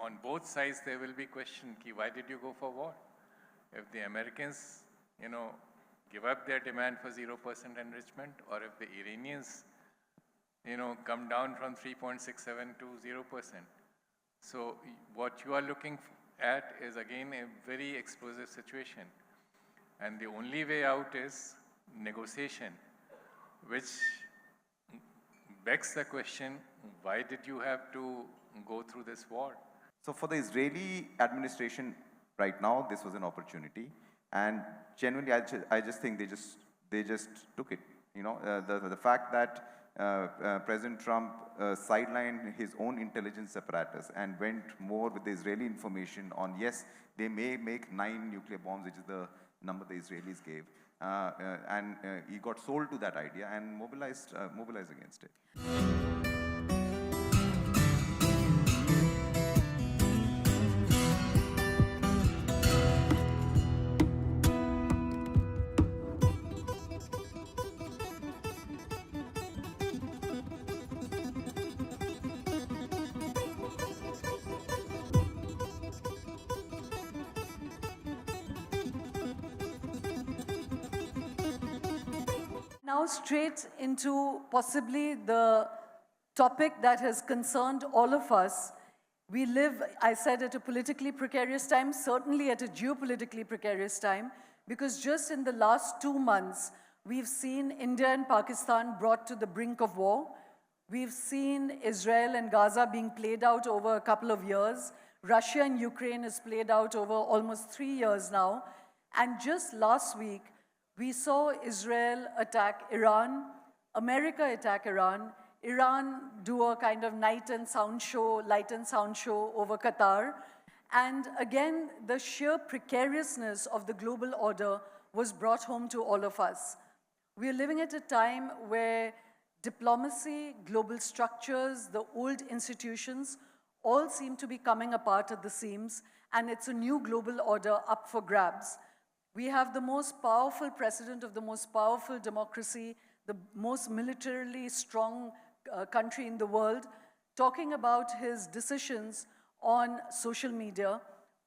on both sides there will be question, why did you go for war? If the Americans, give up their demand for 0% enrichment, or if the Iranians, come down from 3.67 to 0%. So what you are looking at is again a very explosive situation. And the only way out is negotiation, which begs the question, why did you have to go through this war? So for the Israeli administration right now, this was an opportunity. And genuinely, I just think they just took it. The fact that President Trump sidelined his own intelligence apparatus and went more with the Israeli information on, yes, they may make 9 nuclear bombs, which is the number the Israelis gave. And he got sold to that idea and mobilized against it. Now straight into possibly the topic that has concerned all of us. We live, I said, at a politically precarious time, certainly at a geopolitically precarious time, because just in the last 2 months, we've seen India and Pakistan brought to the brink of war. We've seen Israel and Gaza being played out over a couple of years. Russia and Ukraine is played out over almost 3 years now. And just last week, we saw Israel attack Iran, America attack Iran, Iran do a kind of light and sound show over Qatar. And again, the sheer precariousness of the global order was brought home to all of us. We are living at a time where diplomacy, global structures, the old institutions, all seem to be coming apart at the seams, and it's a new global order up for grabs. We have the most powerful president of the most powerful democracy, the most militarily strong country in the world, talking about his decisions on social media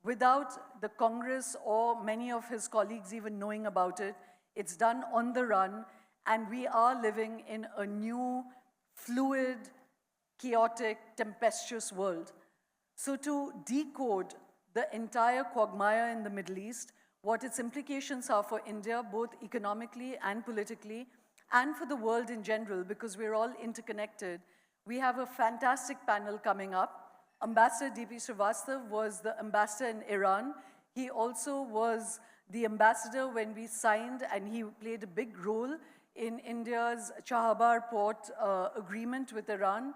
without the Congress or many of his colleagues even knowing about it. It's done on the run, and we are living in a new, fluid, chaotic, tempestuous world. So to decode the entire quagmire in the Middle East, what its implications are for India, both economically and politically, and for the world in general, because we're all interconnected, we have a fantastic panel coming up. Ambassador D.P. Srivastava was the ambassador in Iran. He also was the ambassador when we signed, and he played a big role in India's Chaudhury port agreement with Iran.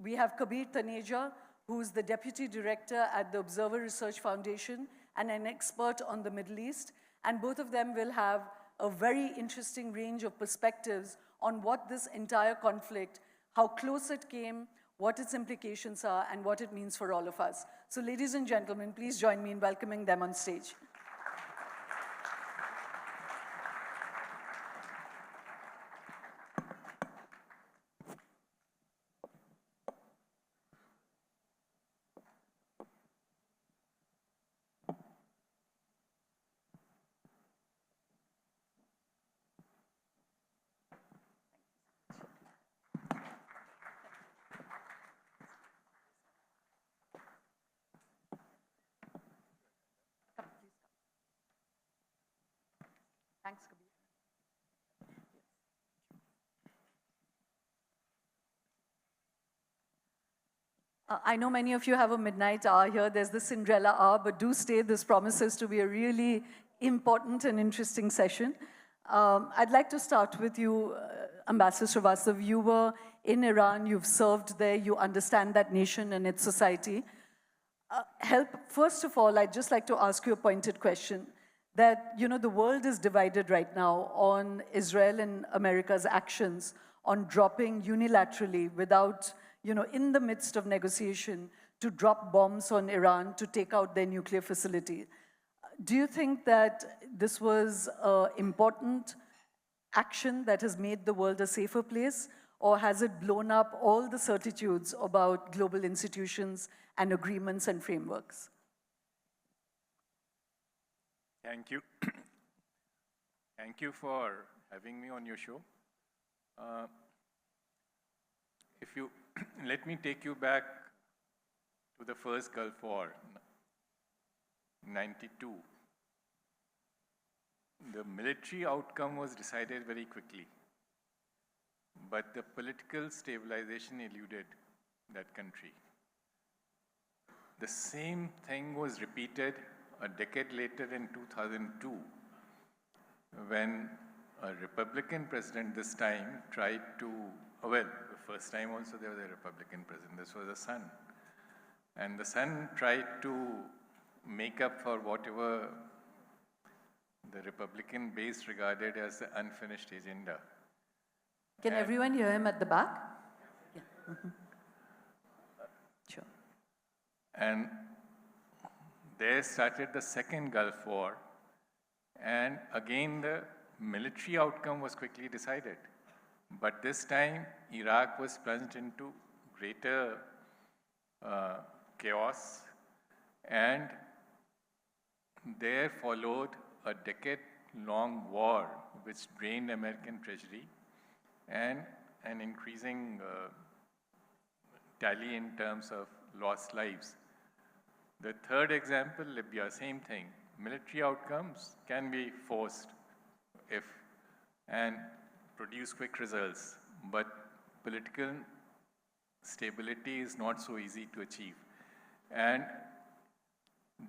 We have Kabir Taneja, who's the deputy director at the Observer Research Foundation and an expert on the Middle East. And both of them will have a very interesting range of perspectives on what this entire conflict, how close it came, what its implications are, and what it means for all of us. So ladies and gentlemen, please join me in welcoming them on stage. Thanks, Kabir. I know many of you have a midnight hour here. There's the Cinderella hour, but do stay. This promises to be a really important and interesting session. I'd like to start with you, Ambassador Srivastava. You were in Iran, you've served there, you understand that nation and its society. First of all, I'd just like to ask you a pointed question. That, the world is divided right now on Israel and America's actions on dropping unilaterally without, in the midst of negotiation, to drop bombs on Iran to take out their nuclear facility. Do you think that this was an important action that has made the world a safer place? or has it blown up all the certitudes about global institutions and agreements and frameworks? Thank you. Thank you for having me on your show. If you let me take you back to the first Gulf War, 92. The military outcome was decided very quickly, but the political stabilization eluded that country. The same thing was repeated a decade later in 2002, when a Republican president this time tried to, well, the first time also there was a Republican president, this was the son. And the son tried to make up for whatever the Republican base regarded as the unfinished agenda. Can everyone hear him at the back? Yeah. Sure. And there started the second Gulf War, and again the military outcome was quickly decided. But this time, Iraq was plunged into greater chaos, and there followed a decade-long war which drained American treasury and an increasing tally in terms of lost lives. The third example, Libya, same thing. Military outcomes can be forced and produce quick results, but political stability is not so easy to achieve. And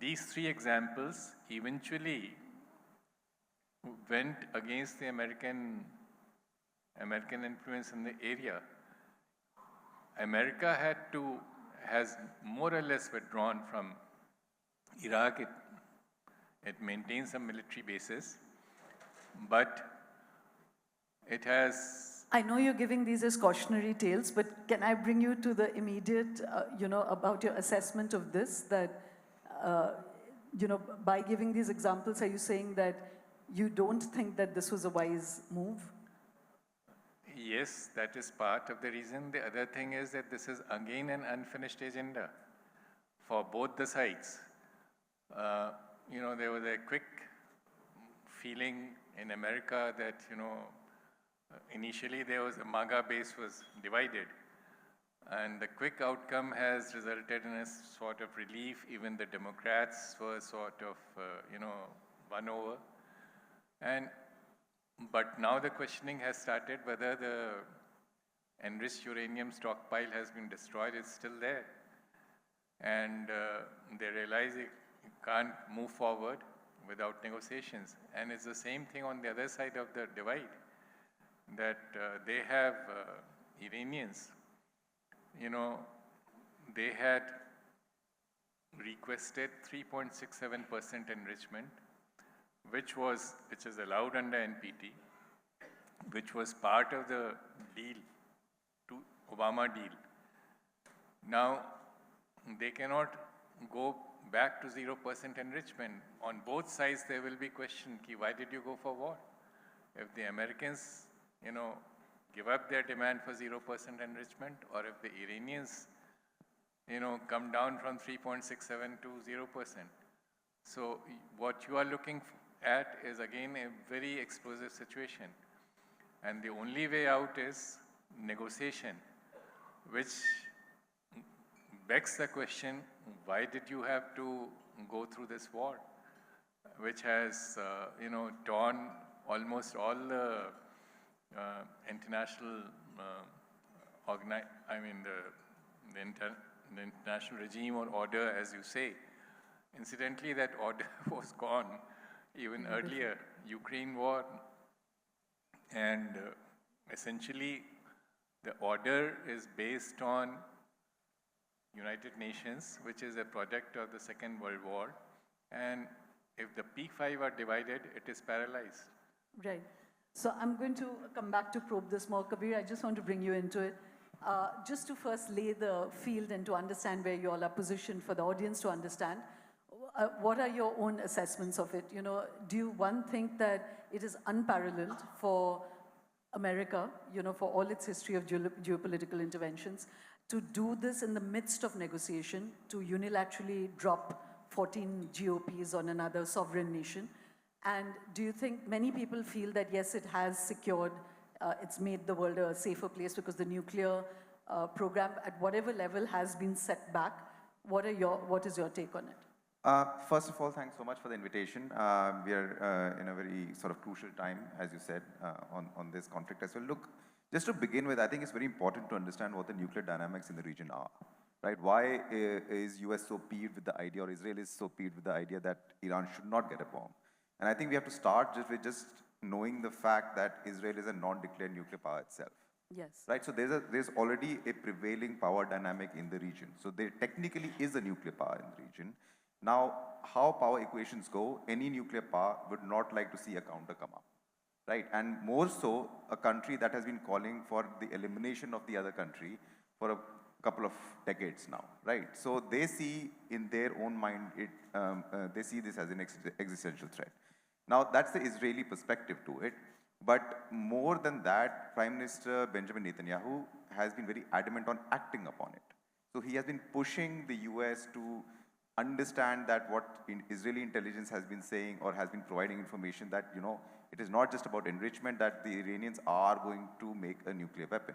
these three examples eventually went against the American influence in the area. America has more or less withdrawn from Iraq. It maintains some military bases, but it has... I know you're giving these as cautionary tales, but can I bring you to the immediate, about your assessment of this, that, by giving these examples, are you saying that you don't think that this was a wise move? Yes, that is part of the reason. The other thing is that this is again an unfinished agenda for both the sides. There was a quick feeling in America that, initially there was a MAGA base was divided. And the quick outcome has resulted in a sort of relief. Even the Democrats were sort of, won over. But now the questioning has started whether the enriched uranium stockpile has been destroyed. It's still there. And they realize it can't move forward without negotiations. And it's the same thing on the other side of the divide, that they have Iranians, they had requested 3.67% enrichment, which is allowed under NPT, which was part of the deal, Obama deal. Now, they cannot go back to 0% enrichment. On both sides, there will be question, why did you go for war? If the Americans, give up their demand for 0% enrichment, or if the Iranians, come down from 3.67 to 0%. So what you are looking at is again a very explosive situation. And the only way out is negotiation, which begs the question, why did you have to go through this war, which has, torn almost all the international, the international regime or order, as you say. Incidentally, that order was gone even earlier, Ukraine war. And essentially, the order is based on United Nations, which is a product of the Second World War. And if the P5 are divided, it is paralyzed. Right. So I'm going to come back to probe this more. Kabir, I just want to bring you into it. Just to first lay the field and to understand where you all are positioned for the audience to understand, what are your own assessments of it? Do you, one, think that it is unparalleled for America, for all its history of geopolitical interventions, to do this in the midst of negotiation, to unilaterally drop 14 GOPs on another sovereign nation? And do you think many people feel that, yes, it has secured, it's made the world a safer place because the nuclear program at whatever level has been set back? What is your take on it? First of all, thanks so much for the invitation. We are in a very sort of crucial time, as you said, on this conflict as well. Look, just to begin with, I think it's very important to understand what the nuclear dynamics in the region are, right? Why is US so peeved with the idea, or Israel is so peeved with the idea that Iran should not get a bomb? And I think we have to start with just knowing the fact that Israel is a non-declared nuclear power itself. Yes. Right, so there's already a prevailing power dynamic in the region. So there technically is a nuclear power in the region. Now, how power equations go, any nuclear power would not like to see a counter come up, right? And more so, a country that has been calling for the elimination of the other country for a couple of decades now, right? So they see in their own mind, they see this as an existential threat. Now, that's the Israeli perspective to it. But more than that, Prime Minister Benjamin Netanyahu has been very adamant on acting upon it. So he has been pushing the US to understand that what Israeli intelligence has been saying or has been providing information that, it is not just about enrichment, that the Iranians are going to make a nuclear weapon.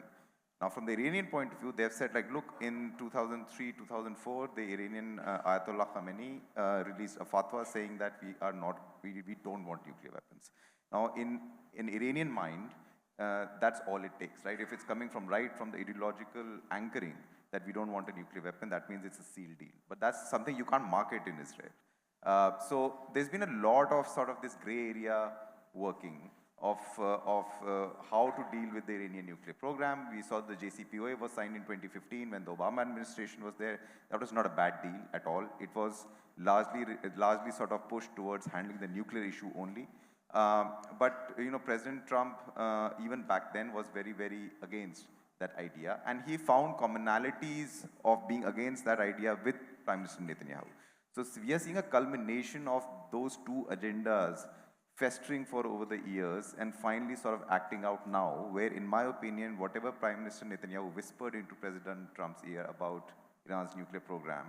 Now, from the Iranian point of view, they've said, like, look, in 2003, 2004, the Iranian Ayatollah Khamenei released a fatwa saying that we don't want nuclear weapons. Now, in Iranian mind, that's all it takes, right? If it's coming from the ideological anchoring that we don't want a nuclear weapon, that means it's a sealed deal. But that's something you can't market in Israel. So there's been a lot of sort of this gray area working of how to deal with the Iranian nuclear program. We saw the JCPOA was signed in 2015 when the Obama administration was there. That was not a bad deal at all. It was largely sort of pushed towards handling the nuclear issue only. But President Trump, even back then, was very, very against that idea. And he found commonalities of being against that idea with Prime Minister Netanyahu. So we are seeing a culmination of those two agendas festering for over the years and finally sort of acting out now, where, in my opinion, whatever Prime Minister Netanyahu whispered into President Trump's ear about Iran's nuclear program,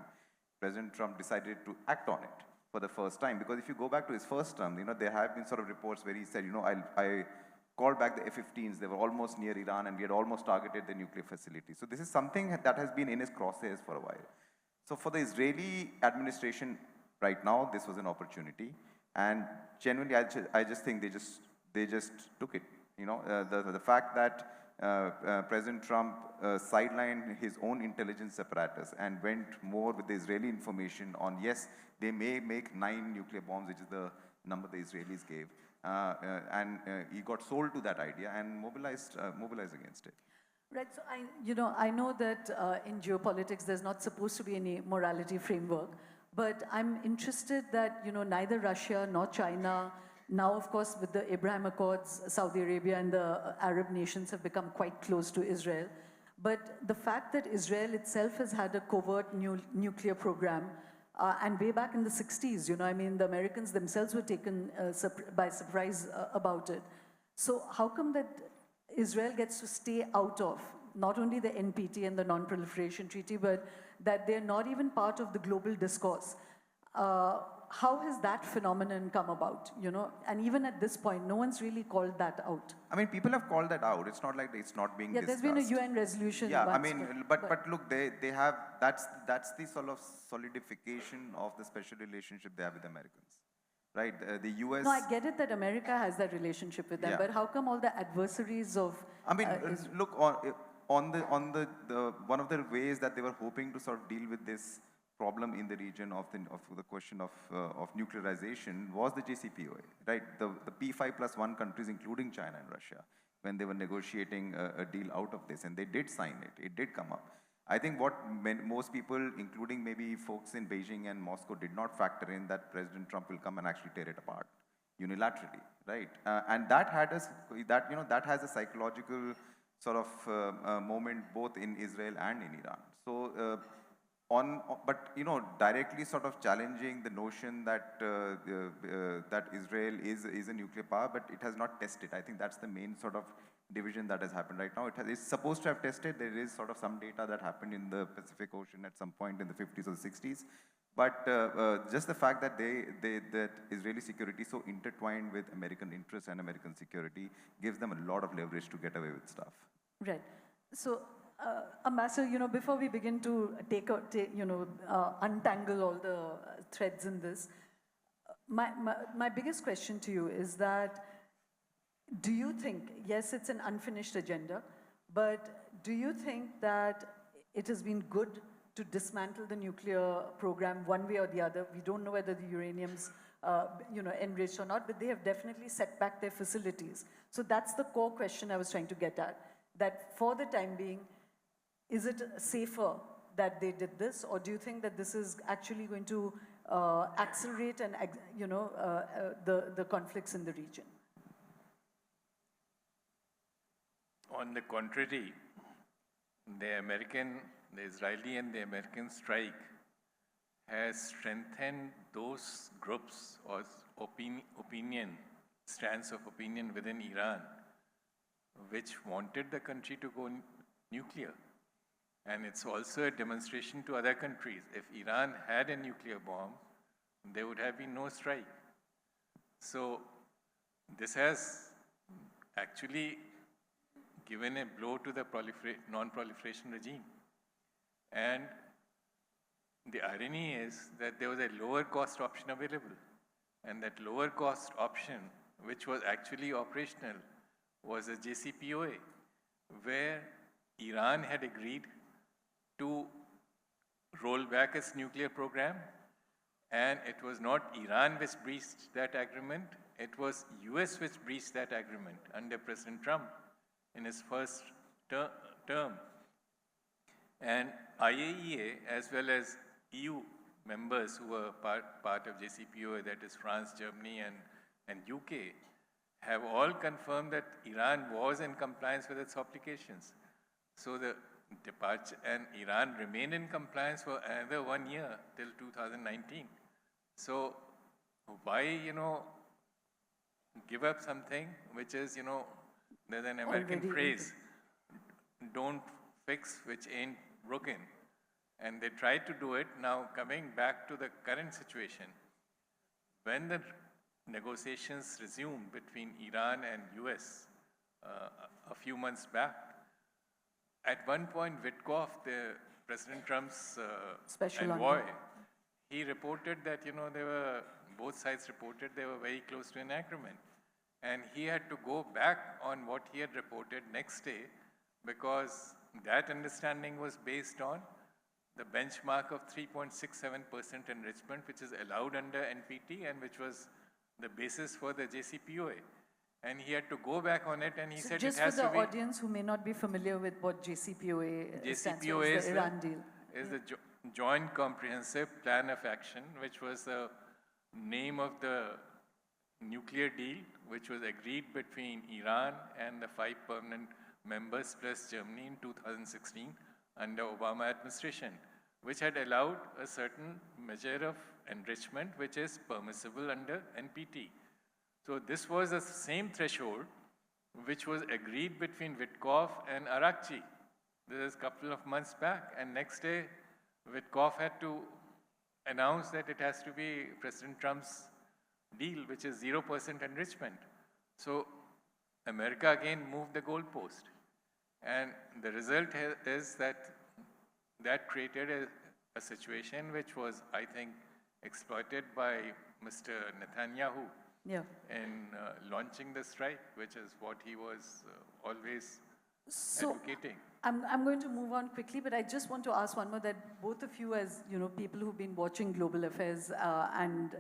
President Trump decided to act on it for the first time. Because if you go back to his first term, there have been sort of reports where he said, I called back the F-15s, they were almost near Iran and we had almost targeted the nuclear facility. So this is something that has been in his crosshairs for a while. So for the Israeli administration right now, this was an opportunity. And genuinely, I just think they just took it. The fact that President Trump sidelined his own intelligence apparatus and went more with the Israeli information on, yes, they may make 9 nuclear bombs, which is the number the Israelis gave. And he got sold to that idea and mobilized against it. Right, so I know that in geopolitics there's not supposed to be any morality framework, but I'm interested that neither Russia nor China, now of course with the Abraham Accords, Saudi Arabia and the Arab nations have become quite close to Israel. But the fact that Israel itself has had a covert nuclear program, and way back in the 60s, the Americans themselves were taken by surprise about it. So how come that Israel gets to stay out of not only the NPT and the Non-Proliferation Treaty, but that they're not even part of the global discourse? How has that phenomenon come about, And even at this point, no one's really called that out. I mean, people have called that out. It's not like it's not being discussed. Yeah, there's been a UN resolution. Yeah, I mean, but look, they have, that's the sort of solidification of the special relationship they have with the Americans, right? The US... No, I get it that America has that relationship with them, but how come all the adversaries of... I mean, look, on the one of the ways that they were hoping to sort of deal with this problem in the region of the question of nuclearization was the JCPOA, right? The P5+1 countries, including China and Russia, when they were negotiating a deal out of this, and they did sign it. It did come up. I think what most people, including maybe folks in Beijing and Moscow, did not factor in that President Trump will come and actually tear it apart unilaterally, right? And that that has a psychological sort of moment both in Israel and in Iran. So. But directly sort of challenging the notion that that Israel is a nuclear power, but it has not tested. I think that's the main sort of division that has happened right now. It's supposed to have tested. There is sort of some data that happened in the Pacific Ocean at some point in the 50s or 60s. But just the fact that that Israeli security is so intertwined with American interests and American security gives them a lot of leverage to get away with stuff. Right. So, Ambassador, before we begin to untangle all the threads in this, my biggest question to you is that, do you think, yes, it's an unfinished agenda, but do you think that it has been good to dismantle the nuclear program one way or the other? We don't know whether the uranium's enriched or not, but they have definitely set back their facilities. So that's the core question I was trying to get at, that for the time being, is it safer that they did this, or do you think that this is actually going to accelerate and the conflicts in the region? On the contrary, the Israeli and the American strike has strengthened those groups or strands of opinion within Iran, which wanted the country to go nuclear. And it's also a demonstration to other countries. If Iran had a nuclear bomb, there would have been no strike. So this has actually given a blow to the non-proliferation regime. And the irony is that there was a lower cost option available. And that lower cost option, which was actually operational, was a JCPOA, where Iran had agreed to roll back its nuclear program. And it was not Iran which breached that agreement, it was US which breached that agreement under President Trump in his first term. And IAEA, as well as EU members who were part of JCPOA, that is France, Germany, and UK, have all confirmed that Iran was in compliance with its obligations. So the departure, and Iran remained in compliance for another 1 year till 2019. So why, give up something which is, there's an American phrase, don't fix which ain't broken. And they tried to do it. Now, coming back to the current situation, when the negotiations resumed between Iran and US a few months back, at one point, Witkoff, President Trump's Special envoy, he reported that, both sides reported they were very close to an agreement. And he had to go back on what he had reported next day, because that understanding was based on the benchmark of 3.67% enrichment, which is allowed under NPT and which was the basis for the JCPOA. And he had to go back on it, and he said it has to be... Just for the audience who may not be familiar with what JCPOA stands for, is the Iran deal. Is the Joint Comprehensive Plan of Action, which was the name of the nuclear deal, which was agreed between Iran and the 5 permanent members plus Germany in 2016 under Obama administration, which had allowed a certain measure of enrichment which is permissible under NPT. So this was the same threshold which was agreed between Witkoff and Arakchi. This is a couple of months back, and next day Witkoff had to announce that it has to be President Trump's deal, which is 0% enrichment. So America again moved the goalpost. And the result is that created a situation which was, I think, exploited by Mr. Netanyahu in launching the strike, which is what he was always advocating. I'm going to move on quickly, but I just want to ask one more, that both of you, as people who've been watching global affairs and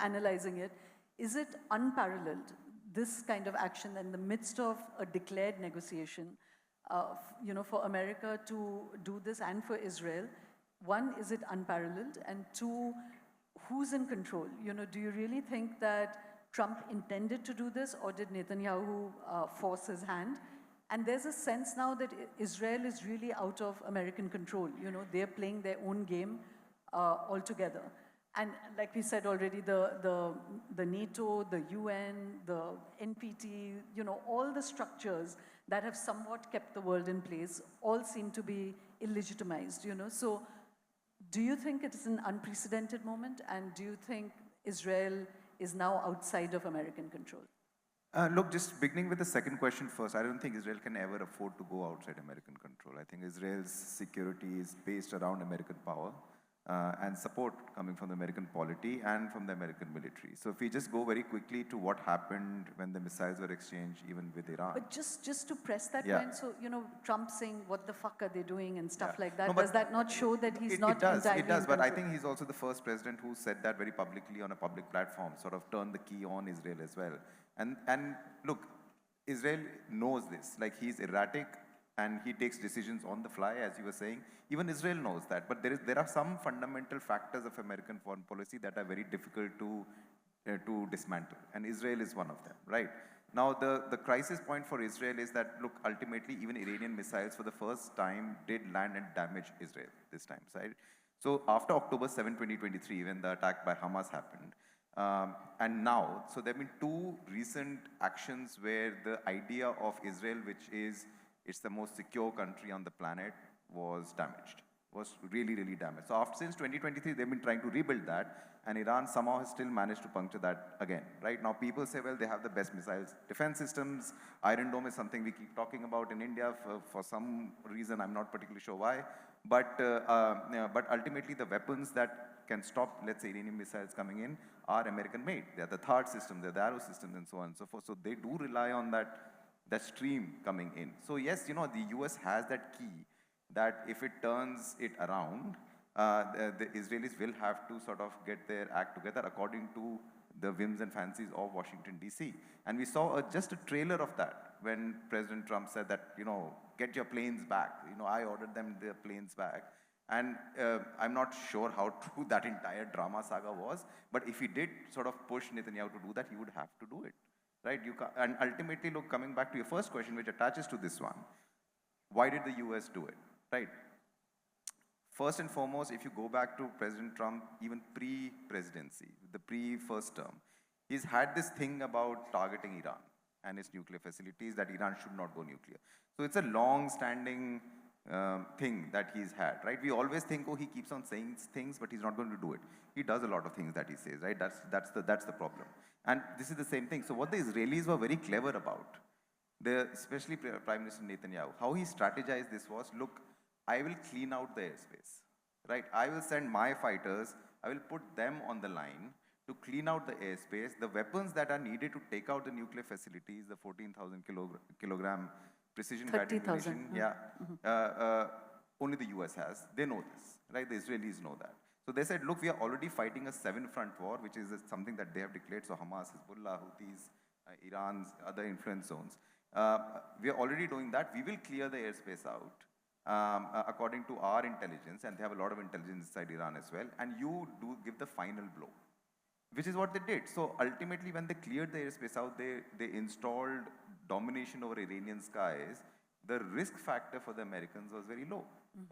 analyzing it, is it unparalleled, this kind of action in the midst of a declared negotiation, for America to do this and for Israel? One, is it unparalleled? And two, who's in control? Do you really think that Trump intended to do this, or did Netanyahu force his hand? And there's a sense now that Israel is really out of American control. They're playing their own game altogether. And like we said already, the NATO, the UN, the NPT, all the structures that have somewhat kept the world in place all seem to be illegitimized, So do you think it is an unprecedented moment? And do you think Israel is now outside of American control? Look, just beginning with the second question first, I don't think Israel can ever afford to go outside American control. I think Israel's security is based around American power and support coming from the American polity and from the American military. So if we just go very quickly to what happened when the missiles were exchanged, even with Iran. But just to press that Yeah. point, so, Trump saying, what the fuck are they doing and stuff Yeah. like that, No, but does that not show that he's it not does, entirely it does, in but I control? think he's also the first president who said that very publicly on a public platform, sort of turned the key on Israel as well. And look, Israel knows this, like he's erratic and he takes decisions on the fly, as you were saying. Even Israel knows that, but there are some fundamental factors of American foreign policy that are very difficult to dismantle, and Israel is one of them, right? Now, the crisis point for Israel is that, look, ultimately, even Iranian missiles for the first time did land and damage Israel this time, right? So after October 7, 2023, when the attack by Hamas happened, and now, so there have been two recent actions where the idea of Israel, which is it's the most secure country on the planet, was damaged, was really, really damaged. So since 2023, they've been trying to rebuild that, and Iran somehow has still managed to puncture that again, right? Now people say, well, they have the best missiles defense systems. Iron Dome is something we keep talking about in India for some reason, I'm not particularly sure why. But ultimately the weapons that can stop, let's say, Iranian missiles coming in are American made. They're the THAAD systems, they're the Arrow systems, and so on and so forth. So they do rely on that stream coming in. So yes, the US has that key that if it turns it around, the Israelis will have to sort of get their act together according to the whims and fancies of Washington, D.C. And we saw just a trailer of that when President Trump said that, get your planes back. I ordered them their planes back. And I'm not sure how true that entire drama saga was, but if he did sort of push Netanyahu to do that, he would have to do it, right? And ultimately, look, coming back to your first question, which attaches to this one, why did the US do it, right? First and foremost, if you go back to President Trump, even pre-presidency, the pre-first term, he's had this thing about targeting Iran and its nuclear facilities, that Iran should not go nuclear. So it's a long-standing thing that he's had, right? We always think, oh, he keeps on saying things, but he's not going to do it. He does a lot of things that he says, right? That's the problem. And this is the same thing. So what the Israelis were very clever about, especially Prime Minister Netanyahu, how he strategized this was, look, I will clean out the airspace, right? I will send my fighters, I will put them on the line to clean out the airspace. The weapons that are needed to take out the nuclear facilities, the 14,000 kilogram precision guided ammunition, only the US has. They know this, right? The Israelis know that. So they said, look, we are already fighting a 7-front war, which is something that they have declared. So Hamas, Hezbollah, Houthis, Iran's other influence zones. We are already doing that. We will clear the airspace out according to our intelligence, and they have a lot of intelligence inside Iran as well. And you do give the final blow, which is what they did. So ultimately, when they cleared the airspace out, they installed domination over Iranian skies. The risk factor for the Americans was very low,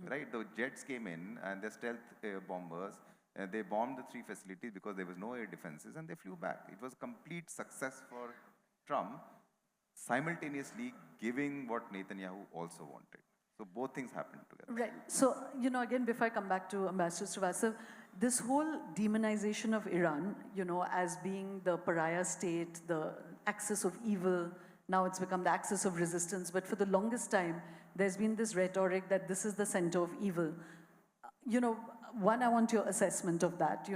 right? The jets came in and the stealth bombers, they bombed the 3 facilities because there was no air defenses, and they flew back. It was a complete success for Trump, simultaneously giving what Netanyahu also wanted. So both things happened together. Right. So, again, before I come back to Ambassador Srivastava, this whole demonization of Iran, as being the pariah state, the axis of evil, now it's become the axis of resistance. But for the longest time, there's been this rhetoric that this is the center of evil. One, I want your assessment of that.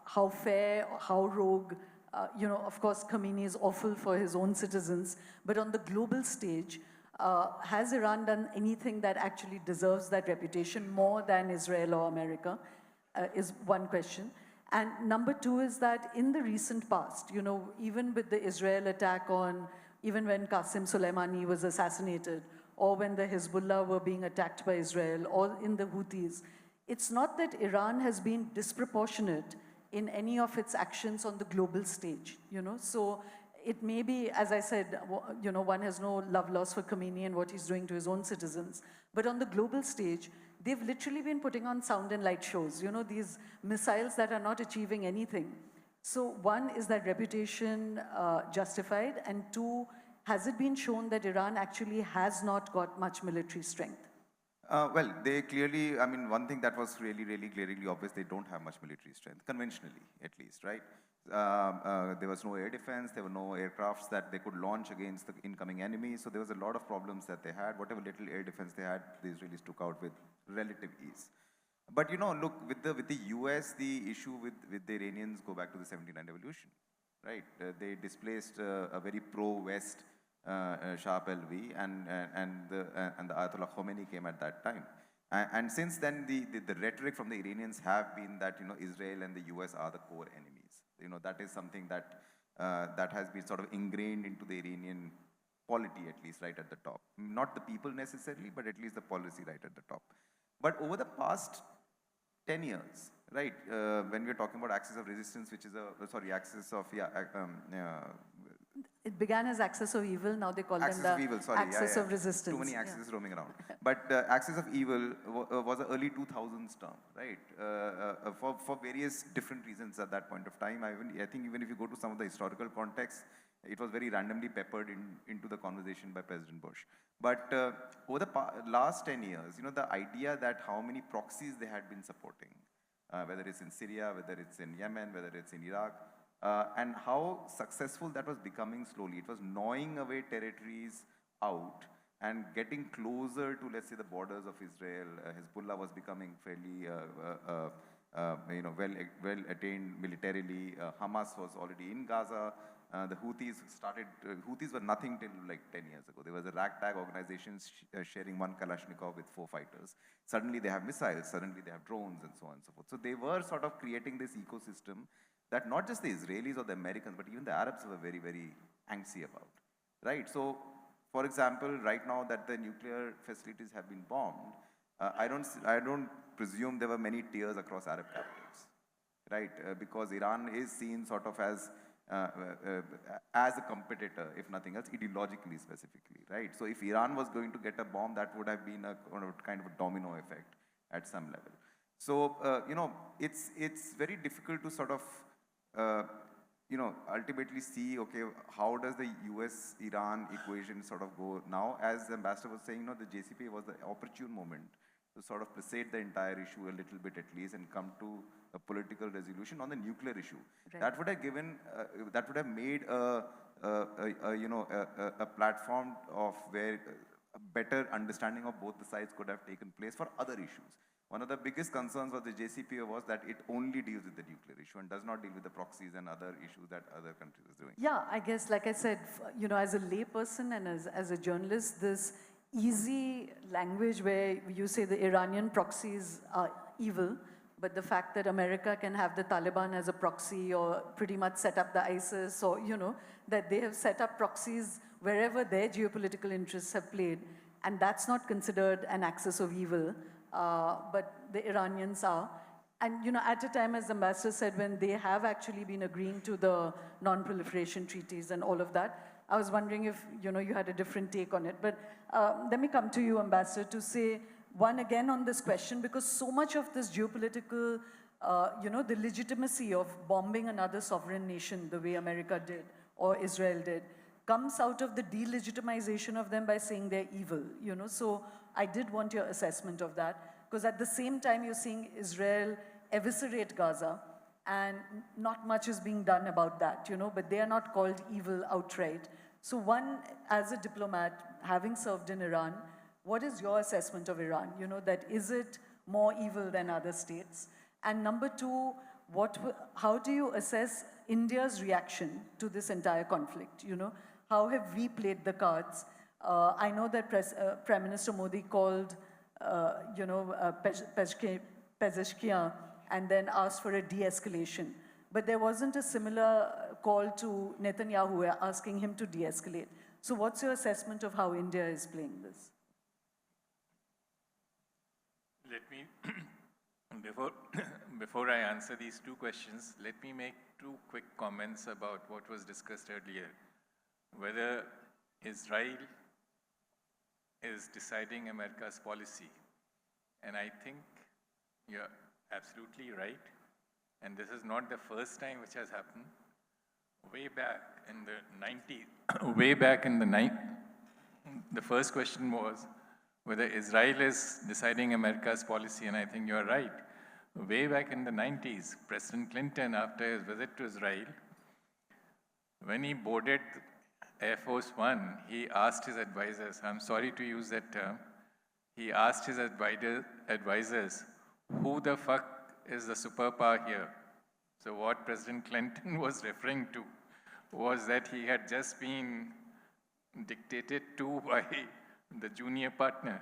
How fair, how rogue. Of course, Khomeini is awful for his own citizens. But on the global stage, has Iran done anything that actually deserves that reputation more than Israel or America? Is one question. And number 2 is that in the recent past, even with the Israel attack even when Qasem Soleimani was assassinated, or when the Hezbollah were being attacked by Israel, or in the Houthis, it's not that Iran has been disproportionate in any of its actions on the global stage, So it may be, as I said, one has no love lost for Khomeini and what he's doing to his own citizens. But on the global stage, they've literally been putting on sound and light shows, these missiles that are not achieving anything. So one, is that reputation justified? And two, has it been shown that Iran actually has not got much military strength? Well, they clearly, I mean, one thing that was really, really glaringly obvious, they don't have much military strength, conventionally at least, right? There was no air defense, there were no aircrafts that they could launch against the incoming enemy, so there was a lot of problems that they had. Whatever little air defense they had, the Israelis took out with relative ease. But look, with the US, the issue with the Iranians go back to the 79 revolution, right? They displaced a very pro-West Shah Pahlavi, and the Ayatollah Khomeini came at that time. And since then, the rhetoric from the Iranians have been that Israel and the US are the core enemies. That is something that that has been sort of ingrained into the Iranian polity, at least right at the top. Not the people necessarily, but at least the policy right at the top. But over the past 10 years, right, when we're talking about axis of resistance, which is axis of it began as axis of evil, now they call axis them of evil, axis of resistance. Too many axes roaming around. But axis of evil was an early 2000s term, right? For various different reasons at that point of time. I think even if you go to some of the historical context, it was very randomly peppered into the conversation by President Bush. But over the last 10 years, the idea that how many proxies they had been supporting, whether it's in Syria, whether it's in Yemen, whether it's in Iraq, and how successful that was becoming slowly. It was gnawing away territories out and getting closer to, let's say, the borders of Israel. Hezbollah was becoming fairly, well attained militarily. Hamas was already in Gaza. The Houthis were nothing till like 10 years ago. There was a ragtag organization sharing one Kalashnikov with 4 fighters. Suddenly they have missiles, suddenly they have drones, and so on and so forth. So they were sort of creating this ecosystem that not just the Israelis or the Americans, but even the Arabs were very, very angsty about, right? So, for example, right now that the nuclear facilities have been bombed, I don't presume there were many tears across Arab capitals, right? Because Iran is seen sort of as a competitor, if nothing else, ideologically specifically, right? So if Iran was going to get a bomb, that would have been a kind of a domino effect at some level. So, it's very difficult to sort of, ultimately see, okay, how does the US-Iran equation sort of go now? As the ambassador was saying, the JCPOA was the opportune moment to sort of precede the entire issue a little bit at least and come to a political resolution on the nuclear issue. Right. That would have given, that would have made a platform of where a better understanding of both the sides could have taken place for other issues. One of the biggest concerns of the JCPOA was that it only deals with the nuclear issue and does not deal with the proxies and other issues that other countries are doing. Yeah, I guess, like I said, as a layperson and as a journalist, this easy language where you say the Iranian proxies are evil, but the fact that America can have the Taliban as a proxy or pretty much set up the ISIS, or, that they have set up proxies wherever their geopolitical interests have played, and that's not considered an axis of evil. But the Iranians are. And, at a time, as the ambassador said, when they have actually been agreeing to the non-proliferation treaties and all of that, I was wondering if, you had a different take on it. But let me come to you, Ambassador, to say, one, again on this question, because so much of this geopolitical, the legitimacy of bombing another sovereign nation the way America did or Israel did, comes out of the delegitimization of them by saying they're evil, So I did want your assessment of that, because at the same time you're seeing Israel eviscerate Gaza, and not much is being done about that, but they are not called evil outright. So one, as a diplomat, having served in Iran, what is your assessment of Iran? That is it more evil than other states? And number two, how do you assess India's reaction to this entire conflict? How have we played the cards? I know that Prime Minister Modi called, Pezeshkian and then asked for a de-escalation. But there wasn't a similar call to Netanyahu asking him to de-escalate. So what's your assessment of how India is playing this? Let me, before I answer these two questions, let me make 2 quick comments about what was discussed earlier. Whether Israel is deciding America's policy. And I think you're absolutely right. And this is not the first time which has happened. Way back in the 90s, way back in the first question was whether Israel is deciding America's policy, and I think you're right. Way back in the 90s, President Clinton, after his visit to Israel, when he boarded Air Force One, he asked his advisors, I'm sorry to use that term, he asked his advisors, who the fuck is the superpower here? So what President Clinton was referring to was that he had just been dictated to by the junior partner,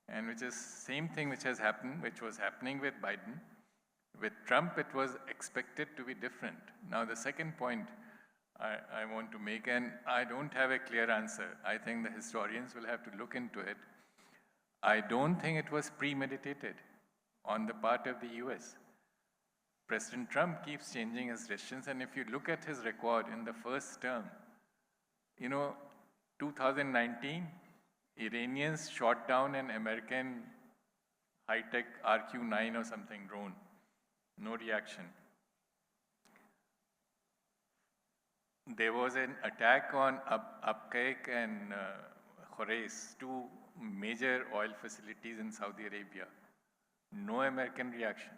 and which is same thing which has happened, which was happening with Biden. With Trump, it was expected to be different. Now, the second point I want to make, and I don't have a clear answer. I think the historians will have to look into it. I don't think it was premeditated on the part of the US. President Trump keeps changing his decisions, and if you look at his record in the first term, 2019, Iranians shot down an American high-tech RQ-9 or something drone. No reaction. There was an attack on Abqaiq and Khurais, two major oil facilities in Saudi Arabia. No American reaction.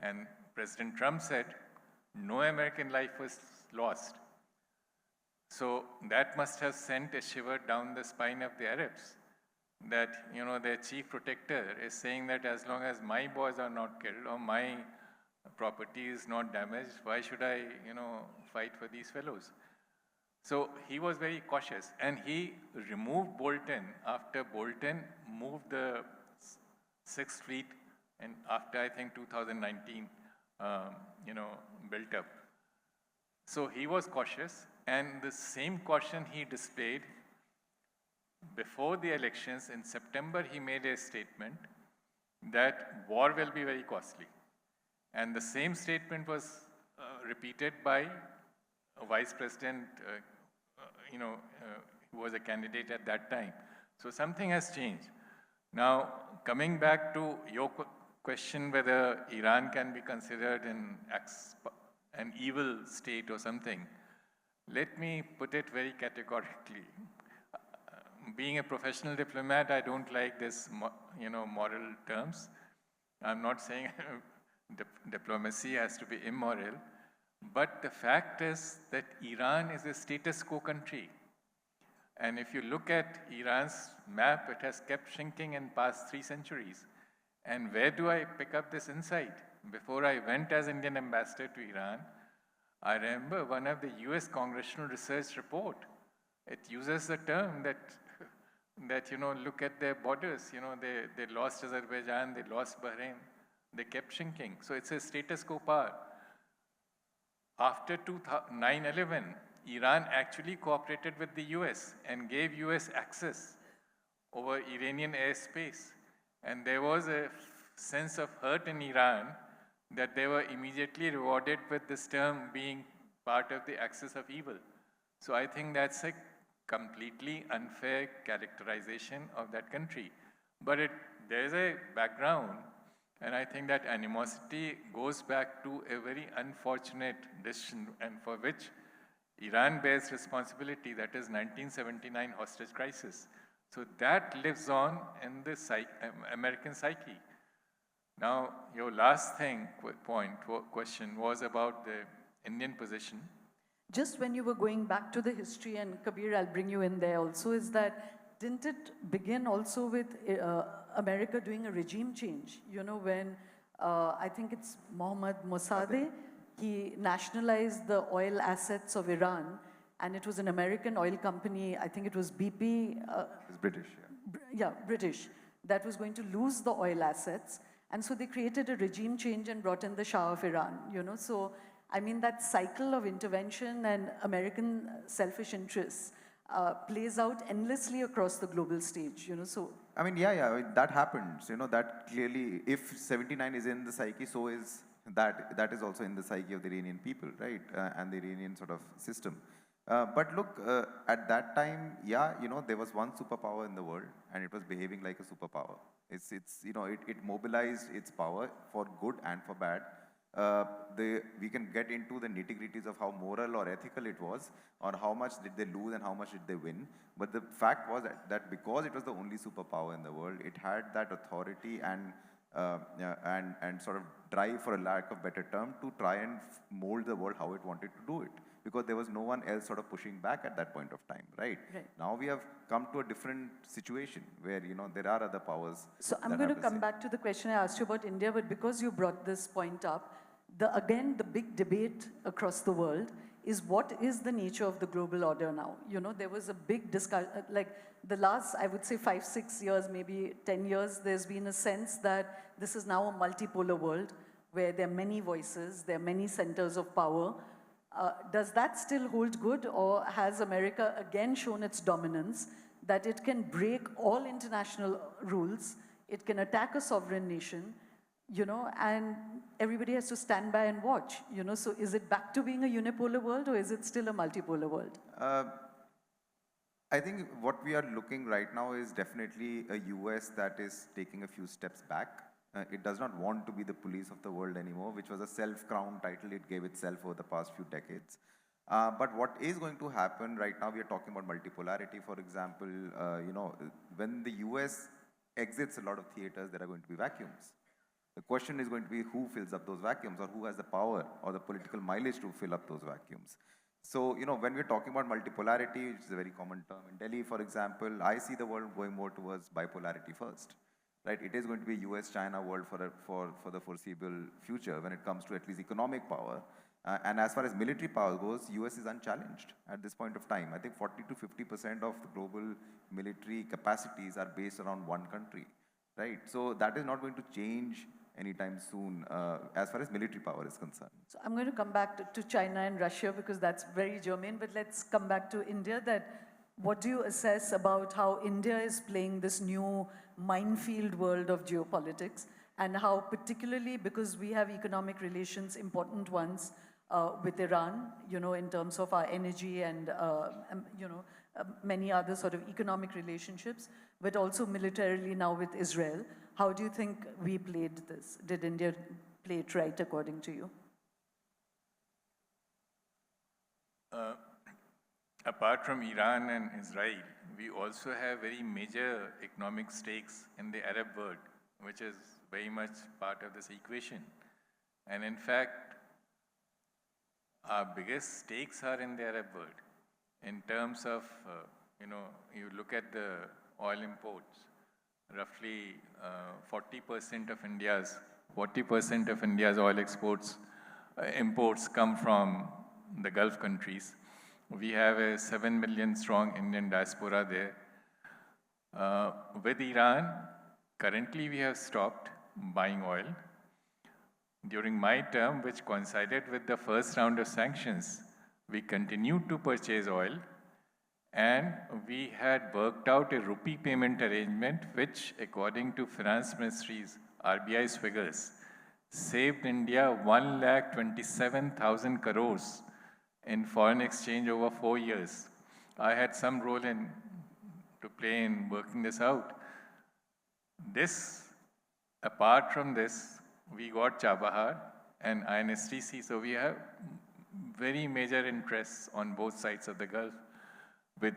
And President Trump said, no American life was lost. So that must have sent a shiver down the spine of the Arabs, that their chief protector is saying that as long as my boys are not killed or my property is not damaged, why should I fight for these fellows? So he was very cautious, and he removed Bolton after Bolton moved the 6th Fleet, and after I think 2019 built up. So he was cautious, and the same caution he displayed before the elections. In September, he made a statement that war will be very costly. And the same statement was repeated by a vice president, who was a candidate at that time. So something has changed. Now, coming back to your question whether Iran can be considered an evil state or something, let me put it very categorically. Being a professional diplomat, I don't like this, moral terms. I'm not saying diplomacy has to be immoral, but the fact is that Iran is a status quo country. And if you look at Iran's map, it has kept shrinking in past 3 centuries. And where do I pick up this insight? Before I went as Indian ambassador to Iran, I remember one of the US Congressional Research report. It uses the term that look at their borders. They lost Azerbaijan, they lost Bahrain, they kept shrinking. So it's a status quo power. After 9/11, Iran actually cooperated with the US and gave US access over Iranian airspace. And there was a sense of hurt in Iran that they were immediately rewarded with this term being part of the axis of evil. So I think that's a completely unfair characterization of that country. But there's a background, and I think that animosity goes back to a very unfortunate decision, and for which Iran bears responsibility, that is 1979 hostage crisis. So that lives on in the American psyche. Now, your last question was about the Indian position. Just when you were going back to the history, and Kabir, I'll bring you in there also, is that didn't it begin also with America doing a regime change? When I think it's Mohammad Mossadegh, he nationalized the oil assets of Iran, and it was an American oil company, I think it was BP. It's British, yeah. British, that was going to lose the oil assets. And so they created a regime change and brought in the Shah of Iran, So, I mean, that cycle of intervention and American selfish interests plays out endlessly across the global stage, So, I mean, that happens. That clearly, if 79 is in the psyche, so is that is also in the psyche of the Iranian people, right? And the Iranian sort of system. But look, at that time, there was one superpower in the world, and it was behaving like a superpower. It mobilized its power for good and for bad. We can get into the nitty-gritties of how moral or ethical it was, or how much did they lose and how much did they win. But the fact was that because it was the only superpower in the world, it had that authority and sort of drive, for a lack of better term, to try and mold the world how it wanted to do it. Because there was no one else sort of pushing back at that point of time, right? Now we have come to a different situation where, there are other powers. So I'm going to come back to the question I asked you about India, but because you brought this point up, again, the big debate across the world is what is the nature of the global order now? There was a big discussion, like the last, I would say 5, 6 years, maybe 10 years, there's been a sense that this is now a multipolar world where there are many voices, there are many centers of power. Does that still hold good, or has America again shown its dominance, that it can break all international rules, it can attack a sovereign nation, and everybody has to stand by and watch, So is it back to being a unipolar world, or is it still a multipolar world? I think what we are looking right now is definitely a US that is taking a few steps back. It does not want to be the police of the world anymore, which was a self-crowned title it gave itself over the past few decades. But what is going to happen right now, we are talking about multipolarity, for example, when the US exits a lot of theaters, there are going to be vacuums. The question is going to be who fills up those vacuums, or who has the power or the political mileage to fill up those vacuums. So, when we're talking about multipolarity, which is a very common term in Delhi, for example, I see the world going more towards bipolarity first. Right, it is going to be a US-China world for the foreseeable future when it comes to at least economic power. And as far as military power goes, US is unchallenged at this point of time. I think 40 to 50% of the global military capacities are based around one country, right? So that is not going to change anytime soon as far as military power is concerned. So I'm going to come back to China and Russia because that's very germane, but let's come back to India. What do you assess about how India is playing this new minefield world of geopolitics, and how, particularly because we have economic relations, important ones, with Iran, in terms of our energy and, many other sort of economic relationships, but also militarily now with Israel. How do you think we played this? Did India play it right, according to you? Apart from Iran and Israel, we also have very major economic stakes in the Arab world, which is very much part of this equation. And in fact, our biggest stakes are in the Arab world. In terms of, you look at the oil imports, roughly 40% of India's oil imports come from the Gulf countries. We have a 7 million strong Indian diaspora there. With Iran, currently we have stopped buying oil. During my term, which coincided with the first round of sanctions, we continued to purchase oil, and we had worked out a rupee payment arrangement which, according to Finance Ministry's RBI's figures, saved India 1,27,000 crores in foreign exchange over 4 years. I had some role to play in working this out. Apart from this, we got Chabahar and INSTC, so we have very major interests on both sides of the Gulf. With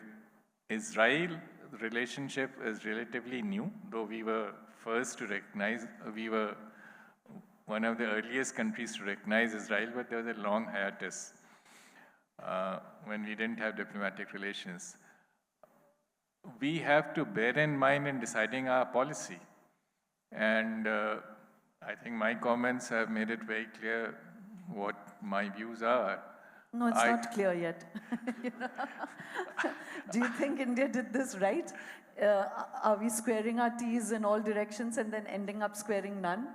Israel, the relationship is relatively new, though we were first to recognize, we were one of the earliest countries to recognize Israel, but there was a long hiatus when we didn't have diplomatic relations. We have to bear in mind in deciding our policy. And I think my comments have made it very clear what my views are. No, it's not clear yet. Do you think India did this right? Are we squaring our T's in all directions and then ending up squaring none?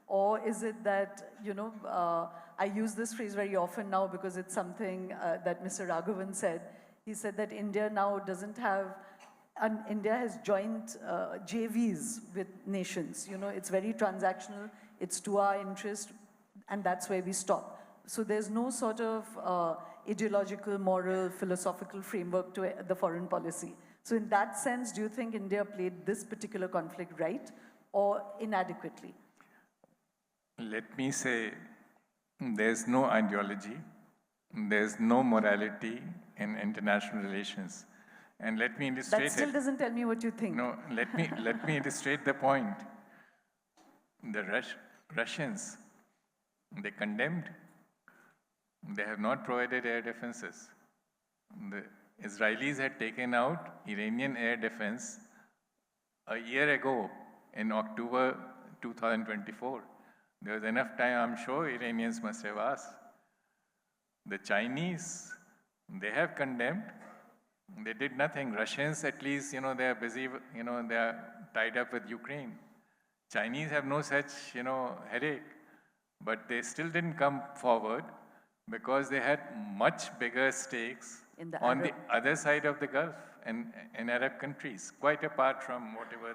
Or is it that, I use this phrase very often now because it's something that Mr. Raghavan said. He said that India now doesn't have, and India has joint JVs with nations. It's very transactional, it's to our interest, and that's where we stop. So there's no sort of ideological, moral, philosophical framework to the foreign policy. So in that sense, do you think India played this particular conflict right? or inadequately? Let me say, there's no ideology, there's no morality in international relations. And let me illustrate That still doesn't tell me what you think. No, let me illustrate the point. The Russians, they condemned. They have not provided air defenses. The Israelis had taken out Iranian air defense a year ago in October 2024. There was enough time, I'm sure Iranians must have asked. The Chinese, they have condemned. They did nothing. Russians, at least, they are busy, they are tied up with Ukraine. Chinese have no such, headache. But they still didn't come forward because they had much bigger stakes on the other side of the Gulf and in Arab countries, quite apart from whatever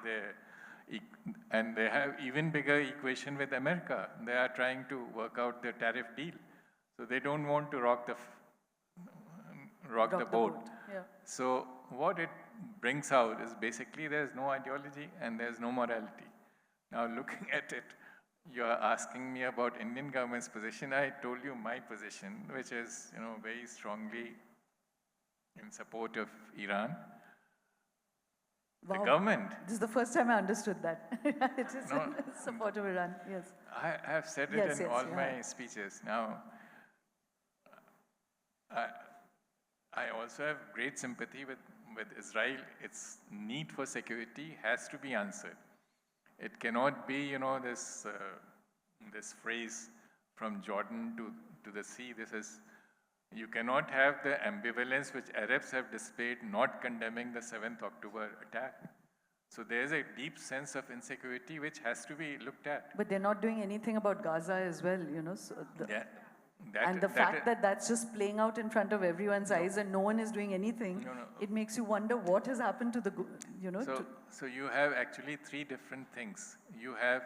and they have even bigger equation with America. They are trying to work out the tariff deal. So they don't want to rock the boat. Yeah. So what it brings out is basically there's no ideology and there's no morality. Now looking at it, you're asking me about Indian government's position. I told you my position, which is very strongly in support of Iran. Wow. The government. This is the first time I understood that. It is in support of Iran, yes. I have said it in all my speeches. Now, I also have great sympathy with Israel. Its need for security has to be answered. It cannot be, this phrase from Jordan to the sea. You cannot have the ambivalence which Arabs have displayed not condemning the 7th October attack. So there is a deep sense of insecurity which has to be looked at. But they're not doing anything about Gaza as well, So and the fact that that's just playing out in front of everyone's eyes and no one is doing anything, it makes you wonder what has happened to the, So you have actually three different things. You have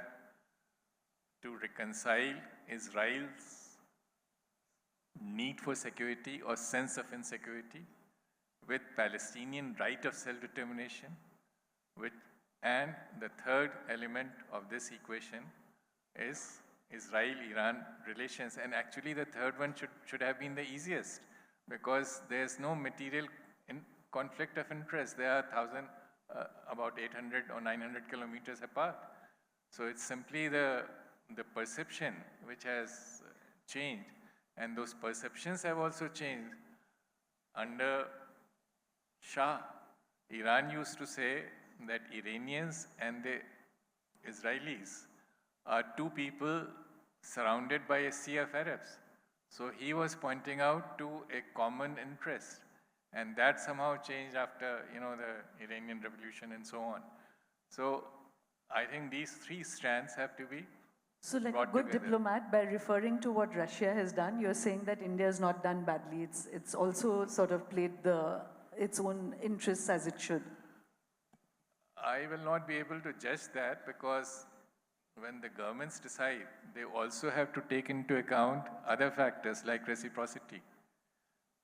to reconcile Israel's need for security or sense of insecurity with Palestinian right of self-determination, and the third element of this equation is Israel-Iran relations. And actually the third one should have been the easiest because there's no material conflict of interest. They are about 800 or 900 kilometers apart. So it's simply the perception which has changed. And those perceptions have also changed. Under Shah, Iran used to say that Iranians and the Israelis are two people surrounded by a sea of Arabs. So he was pointing out to a common interest. And that somehow changed after, the Iranian Revolution and so on. So I think these three strands have to be So like a brought good together. diplomat, by referring to what Russia has done, you're saying that India has not done badly. It's also sort of played its own interests as it should. I will not be able to judge that because when the governments decide, they also have to take into account other factors like reciprocity.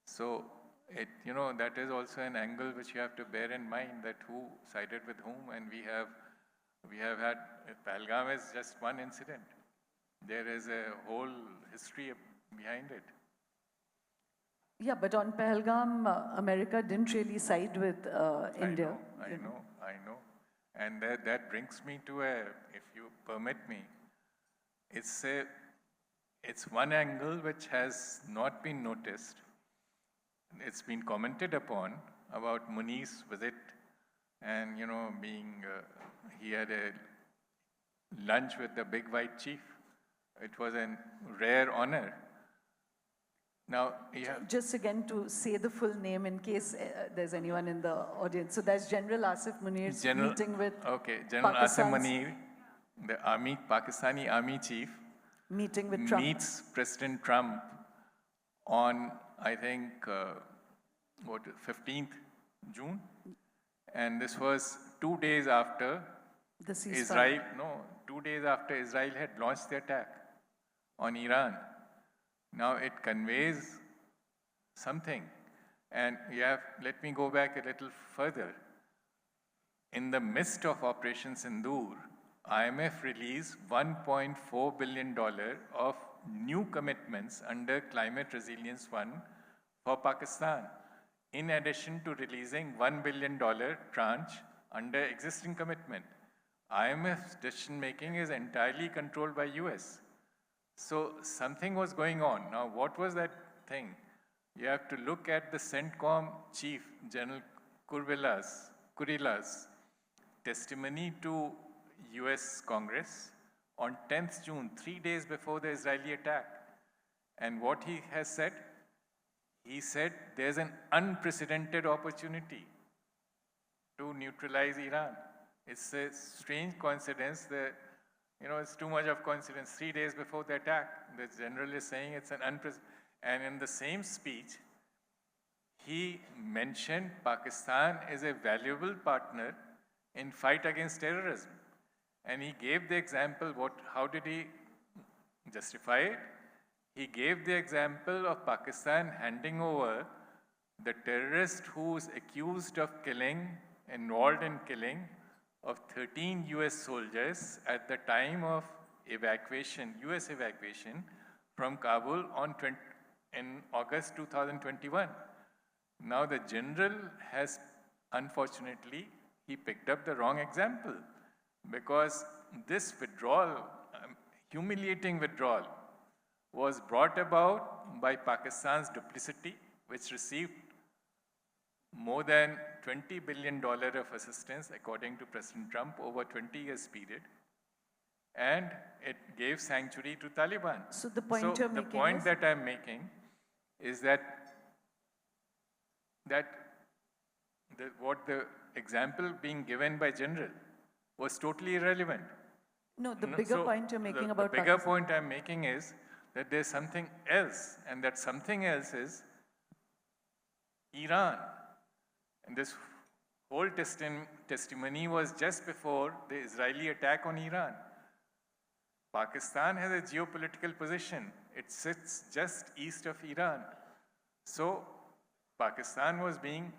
So, that is also an angle which you have to bear in mind, that who sided with whom, and we have had, Pahalgam is just one incident. There is a whole history behind it. Yeah, but on Pahalgam, America didn't really side with India. I know. And that brings me to if you permit me, it's one angle which has not been noticed. It's been commented upon about Muni's visit and, he had a lunch with the big white chief. It was a rare honor. Now, Just again to say the full name in case there's anyone in the audience. So that's General Asif Munir's meeting with General Asif Munir, the Pakistani army chief, meeting with Trump. Meets President Trump on, I think, 15th June? And this was 2 days after the ceasefire. 2 days after Israel had launched the attack on Iran. Now it conveys something. And let me go back a little further. In the midst of Operation Sindoor, IMF released $1.4 billion of new commitments under Climate Resilience Fund for Pakistan, in addition to releasing $1 billion tranche under existing commitment. IMF's decision making is entirely controlled by US. So something was going on. Now, what was that thing? You have to look at the CENTCOM chief, General Kurilla's testimony to US Congress on 10th June, 3 days before the Israeli attack. And what he has said? He said there's an unprecedented opportunity to neutralize Iran. It's a strange coincidence that, it's too much of coincidence. 3 days before the attack, the general is saying it's an unprecedented. And in the same speech, he mentioned Pakistan is a valuable partner in fight against terrorism. And he gave the example, how did he justify it? He gave the example of Pakistan handing over the terrorist who is accused of involved in killing of 13 US soldiers at the time of evacuation, US evacuation from Kabul in August 2021. Now the general has, unfortunately, he picked up the wrong example, because this withdrawal, humiliating withdrawal, was brought about by Pakistan's duplicity, which received more than $20 billion of assistance, according to President Trump, over 20 years period. And it gave sanctuary to Taliban. So the point you're making the point is? that I'm making is that what the example being given by General was totally irrelevant. No, the bigger point you're making about the bigger Pakistan. point I'm making is that there's something else, and that something else is Iran. And this whole testimony was just before the Israeli attack on Iran. Pakistan has a geopolitical position. It sits just east of Iran. So Pakistan was being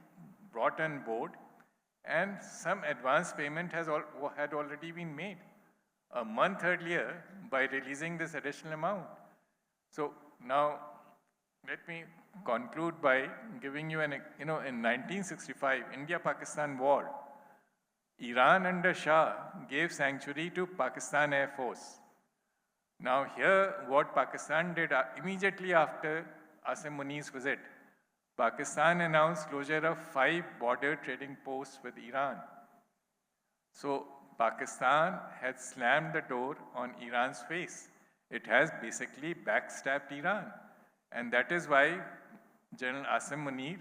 brought on board, and some advance payment had already been made a month earlier by releasing this additional amount. So now let me conclude by giving you in 1965, India-Pakistan war, Iran under Shah gave sanctuary to Pakistan Air Force. Now here, what Pakistan did immediately after Asim Muni's visit, Pakistan announced closure of 5 border trading posts with Iran. So Pakistan had slammed the door on Iran's face. It has basically backstabbed Iran. And that is why General Asim Munir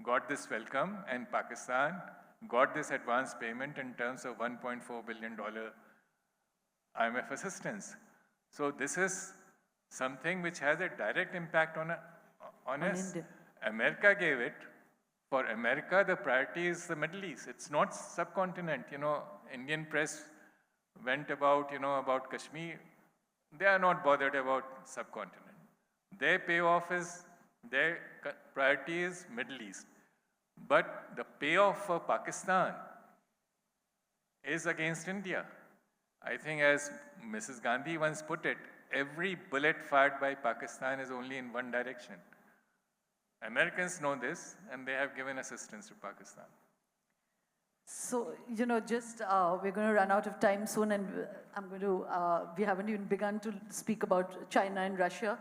got this welcome, and Pakistan got this advance payment in terms of $1.4 billion IMF assistance. So this is something which has a direct impact on us. India. America gave it. For America, the priority is the Middle East. It's not subcontinent. Indian press went about Kashmir. They are not bothered about subcontinent. Their payoff is, their priority is Middle East. But the payoff for Pakistan is against India. I think, as Mrs. Gandhi once put it, every bullet fired by Pakistan is only in one direction. Americans know this, and they have given assistance to Pakistan. So, we're going to run out of time soon, and we haven't even begun to speak about China and Russia.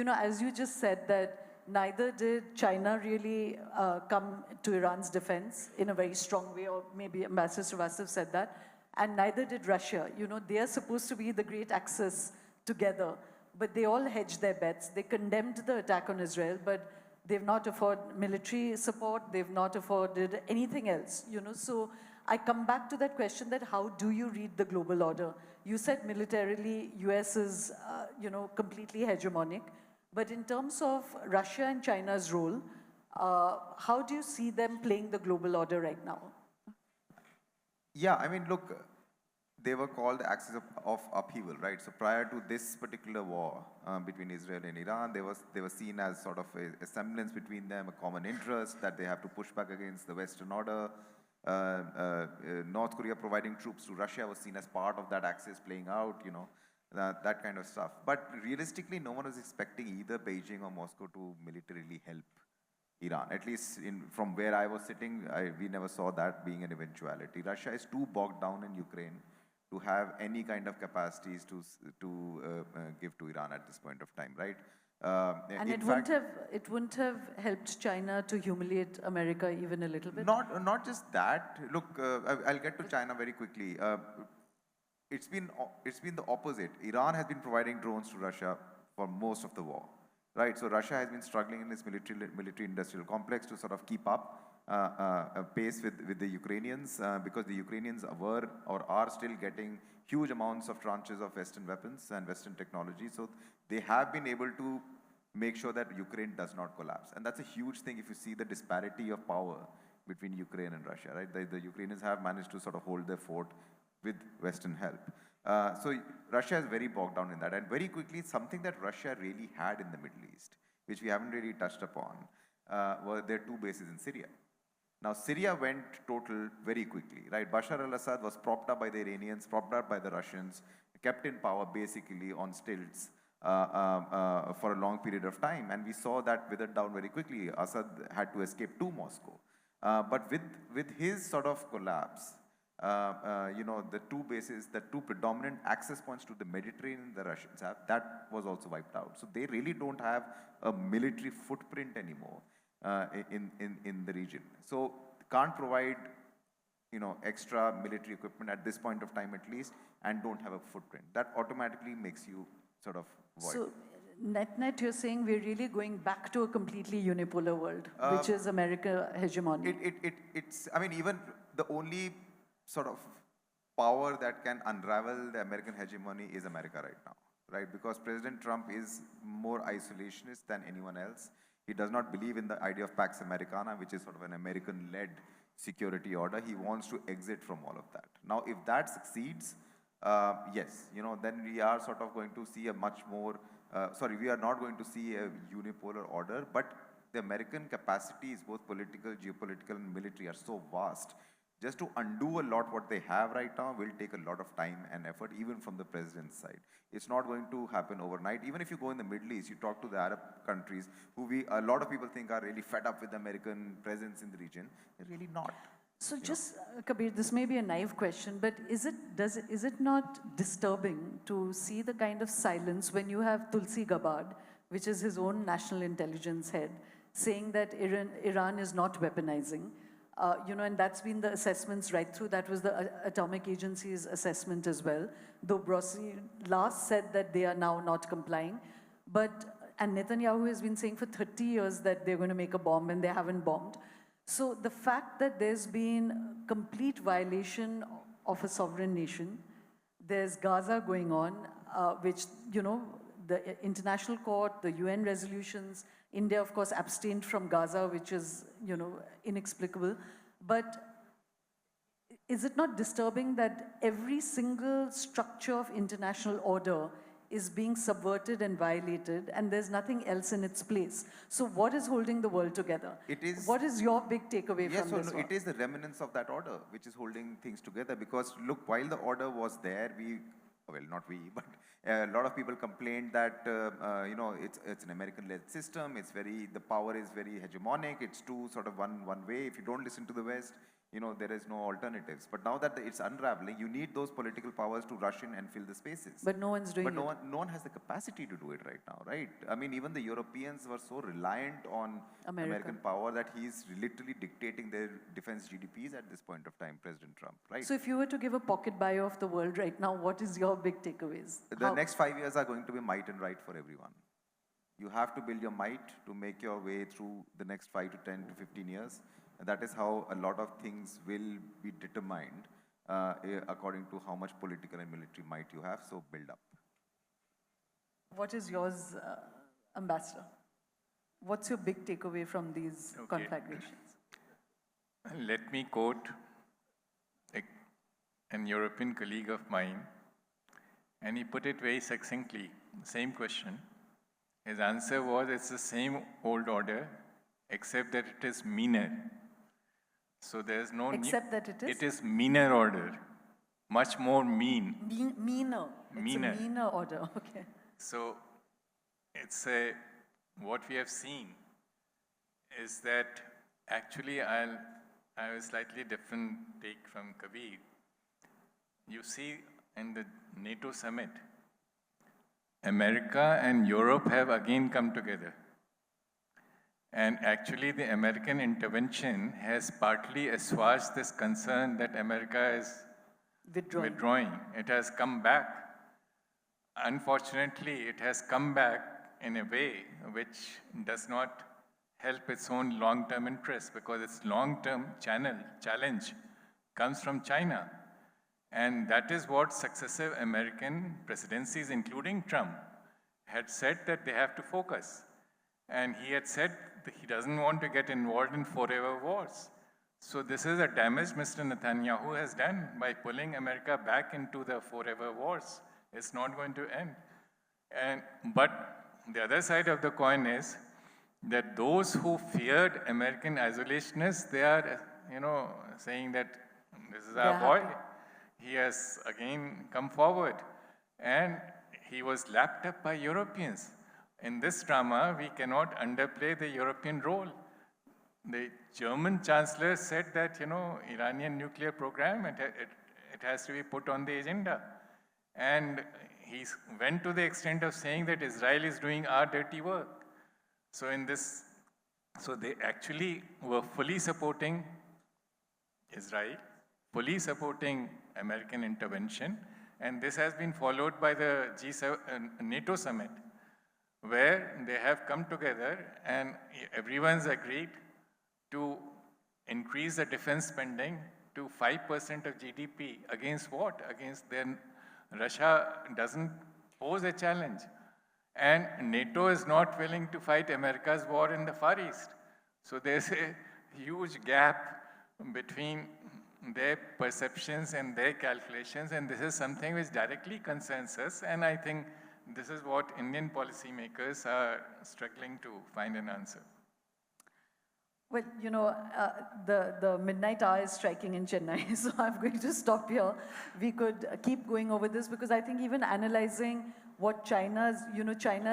As you just said, that neither did China really come to Iran's defense in a very strong way, or maybe Ambassador Srivastava said that, and neither did Russia. They are supposed to be the great axis together, but they all hedged their bets. They condemned the attack on Israel, but they've not afforded military support, they've not afforded anything else, So I come back to that question, that how do you read the global order? You said militarily, US is, completely hegemonic. But in terms of Russia and China's role, how do you see them playing the global order right now? Yeah, I mean, look, they were called the axis of upheaval, right? So prior to this particular war between Israel and Iran, they were seen as sort of a semblance between them, a common interest that they have to push back against the Western order. North Korea providing troops to Russia was seen as part of that axis playing out, that kind of stuff. But realistically, no one was expecting either Beijing or Moscow to militarily help Iran. At least from where I was sitting, we never saw that being an eventuality. Russia is too bogged down in Ukraine to have any kind of capacities to give to Iran at this point of time, right? And it wouldn't have helped China to humiliate America even a little bit? Not just that. Look, I'll get to China very quickly. It's been the opposite. Iran has been providing drones to Russia for most of the war, right? So Russia has been struggling in its military-industrial complex to sort of keep up pace with the Ukrainians because the Ukrainians were or are still getting huge amounts of tranches of Western weapons and Western technology. So they have been able to make sure that Ukraine does not collapse. And that's a huge thing if you see the disparity of power between Ukraine and Russia, right? The Ukrainians have managed to sort of hold their fort with Western help. So Russia is very bogged down in that. And very quickly, something that Russia really had in the Middle East, which we haven't really touched upon, were their two bases in Syria. Now, Syria went total very quickly, right? Bashar al-Assad was propped up by the Iranians, propped up by the Russians, kept in power basically on stilts for a long period of time. And we saw that withered down very quickly. Assad had to escape to Moscow. But with his sort of collapse, the two bases, the two predominant access points to the Mediterranean the Russians have, that was also wiped out. So they really don't have a military footprint anymore in the region. So can't provide, extra military equipment at this point of time at least, and don't have a footprint. That automatically makes you sort of void. So net, you're saying we're really going back to a completely unipolar world, which is America hegemony. Even the only sort of power that can unravel the American hegemony is America right now, right? Because President Trump is more isolationist than anyone else. He does not believe in the idea of Pax Americana, which is sort of an American-led security order. He wants to exit from all of that. Now, if that succeeds, yes, then we are sort of going to see a much more, we are not going to see a unipolar order, but the American capacities, both political, geopolitical, and military, are so vast. Just to undo a lot what they have right now will take a lot of time and effort, even from the president's side. It's not going to happen overnight. Even if you go in the Middle East, you talk to the Arab countries, who a lot of people think are really fed up with the American presence in the region. They're really not. So just, Kabir, this may be a naive question, but is it not disturbing to see the kind of silence when you have Tulsi Gabbard, which is his own national intelligence head, saying that Iran is not weaponizing? And that's been the assessments right through. That was the Atomic Agency's assessment as well. Though Brossi last said that they are now not complying. And Netanyahu has been saying for 30 years that they're going to make a bomb and they haven't bombed. So the fact that there's been complete violation of a sovereign nation, there's Gaza going on, which, the international court, the UN resolutions, India, of course, abstained from Gaza, which is, inexplicable. But is it not disturbing that every single structure of international order is being subverted and violated, and there's nothing else in its place? So what is holding the world together? What is your big takeaway from this? It is the remnants of that order which is holding things together. Because look, while the order was there, not we, but a lot of people complained that, it's an American-led system, the power is very hegemonic, it's too sort of one way. If you don't listen to the West, there is no alternatives. But now that it's unraveling, you need those political powers to rush in and fill the spaces. But no one's doing it. But no one has the capacity to do it right now, right? I mean, even the Europeans were so reliant on American power that he's literally dictating their defense GDPs at this point of time, President Trump, right? So if you were to give a pocket bio of the world right now, what is your big takeaways? The next 5 years are going to be might and right for everyone. You have to build your might to make your way through the next 5 to 10 to 15 years. And that is how a lot of things will be determined according to how much political and military might you have. So build up. What is yours, Ambassador? What's your big takeaway from these conflagrations? Let me quote an European colleague of mine, and he put it very succinctly, same question. His answer was, it's the same old order, except that it is meaner. So there's no need. Except that it is? It is meaner order, much more mean. Meaner. Meaner. It's a meaner order, okay. So what we have seen is that actually I have a slightly different take from Kabir. You see in the NATO summit, America and Europe have again come together. And actually the American intervention has partly assuaged this concern that America is withdrawing. It has come back. Unfortunately, it has come back in a way which does not help its own long-term interests, because its long-term challenge comes from China. And that is what successive American presidencies, including Trump, had said that they have to focus. And he had said that he doesn't want to get involved in forever wars. So this is a damage Mr. Netanyahu has done by pulling America back into the forever wars. It's not going to end. But the other side of the coin is that those who feared American isolationists, they are, saying that this is our boy. He has again come forward. And he was lapped up by Europeans. In this drama, we cannot underplay the European role. The German chancellor said that, Iranian nuclear program, it has to be put on the agenda. And he went to the extent of saying that Israel is doing our dirty work. So they actually were fully supporting Israel, fully supporting American intervention, and this has been followed by the NATO summit, where they have come together and everyone's agreed to increase the defense spending to 5% of GDP. Against what? Against then Russia doesn't pose a challenge. And NATO is not willing to fight America's war in the Far East. So there's a huge gap between their perceptions and their calculations, and this is something which directly concerns us, and I think this is what Indian policymakers are struggling to find an answer. Well, the midnight hour is striking in Chennai, so I'm going to stop here. We could keep going over this, because I think even analyzing what China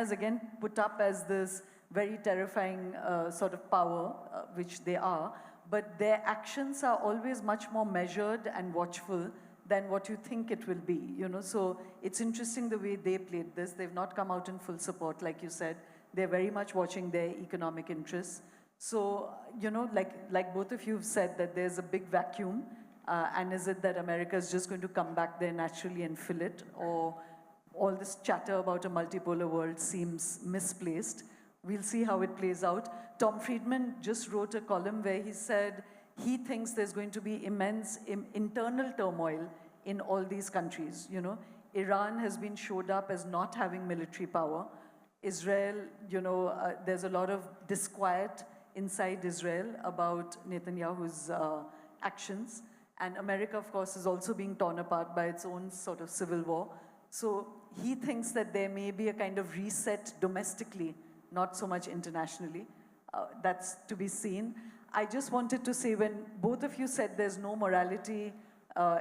is again put up as this very terrifying sort of power, which they are, but their actions are always much more measured and watchful than what you think it will be, So it's interesting the way they played this. They've not come out in full support, like you said. They're very much watching their economic interests. So, like both of you have said, that there's a big vacuum, and is it that America is just going to come back there naturally and fill it, or all this chatter about a multipolar world seems misplaced? We'll see how it plays out. Tom Friedman just wrote a column where he said he thinks there's going to be immense internal turmoil in all these countries. Iran has been showed up as not having military power. Israel, there's a lot of disquiet inside Israel about Netanyahu's actions. And America, of course, is also being torn apart by its own sort of civil war. So he thinks that there may be a kind of reset domestically, not so much internationally. That's to be seen. I just wanted to say, when both of you said there's no morality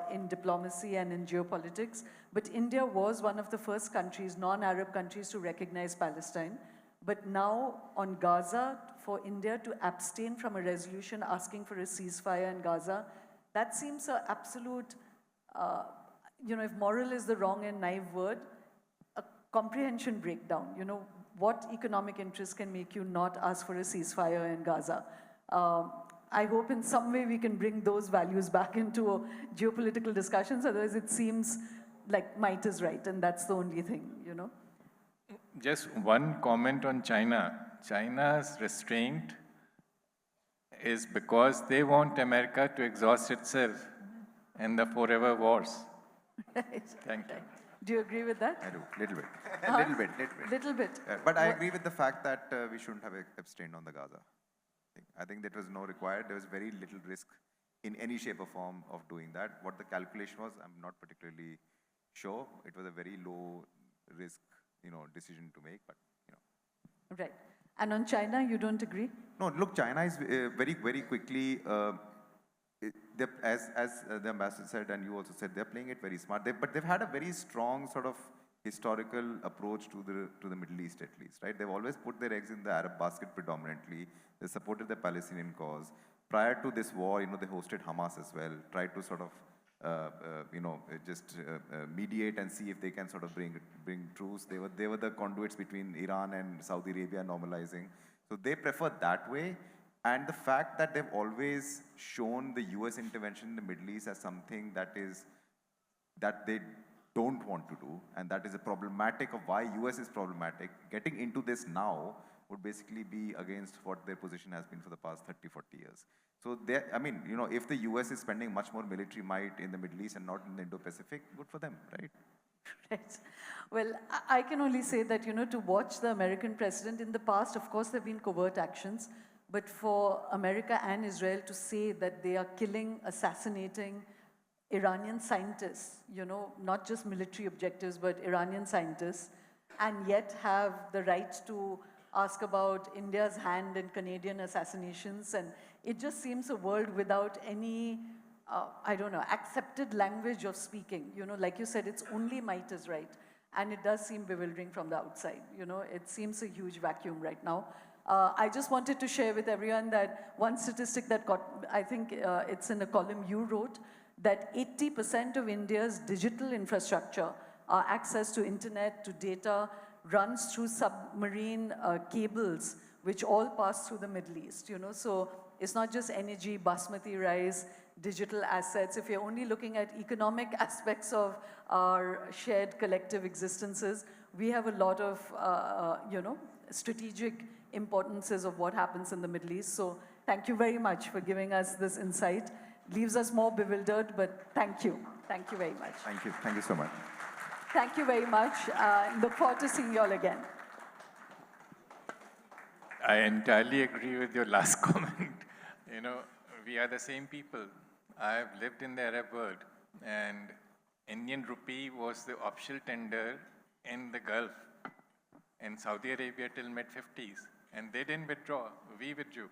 in diplomacy and in geopolitics, but India was one of the first countries, non-Arab countries, to recognize Palestine. But now on Gaza, for India to abstain from a resolution asking for a ceasefire in Gaza, that seems an absolute, if moral is the wrong and naive word, a comprehension breakdown. What economic interest can make you not ask for a ceasefire in Gaza? I hope in some way we can bring those values back into geopolitical discussions, otherwise it seems like might is right, and that's the only thing, Just one comment on China. China's restraint is because they want America to exhaust itself in the forever wars. Right. Thank you. Do you agree with that? I do, little bit. Little bit. But I agree with the fact that we shouldn't have abstained on the Gaza. I think there was no required. There was very little risk in any shape or form of doing that. What the calculation was, I'm not particularly sure. It was a very low risk, decision to make, but, Right. And on China, you don't agree? No, look, China is very, very quickly as the ambassador said, and you also said, they're playing it very smart. But they've had a very strong sort of historical approach to the Middle East, at least, right? They've always put their eggs in the Arab basket predominantly. They supported the Palestinian cause. Prior to this war, they hosted Hamas as well, tried to sort of mediate and see if they can sort of bring truce. They were the conduits between Iran and Saudi Arabia normalizing. So they prefer that way. And the fact that they've always shown the US intervention in the Middle East as something that they don't want to do, and that is a problematic of why US is problematic, getting into this now would basically be against what their position has been for the past 30, 40 years. So, if the US is spending much more military might in the Middle East and not in the Indo-Pacific, good for them, right? Right. Well, I can only say that, to watch the American president in the past, of course, there have been covert actions, but for America and Israel to say that they are killing, assassinating Iranian scientists, not just military objectives, but Iranian scientists, and yet have the right to ask about India's hand in Canadian assassinations. And it just seems a world without any, accepted language of speaking. Like you said, it's only might is right. And it does seem bewildering from the outside. It seems a huge vacuum right now. I just wanted to share with everyone that one statistic that I think it's in a column you wrote, that 80% of India's digital infrastructure, access to internet, to data, runs through submarine cables, which all pass through the Middle East, So it's not just energy, basmati rice, digital assets. If you're only looking at economic aspects of our shared collective existences, we have a lot of, strategic importances of what happens in the Middle East. So thank you very much for giving us this insight. Leaves us more bewildered, but thank you. Thank you very much. Thank you. Thank you so much. Thank you very much. Look forward to seeing you all again. I entirely agree with your last comment. We are the same people. I've lived in the Arab world, and Indian rupee was the official tender in the Gulf, in Saudi Arabia till mid-50s, and they didn't withdraw. We withdrew.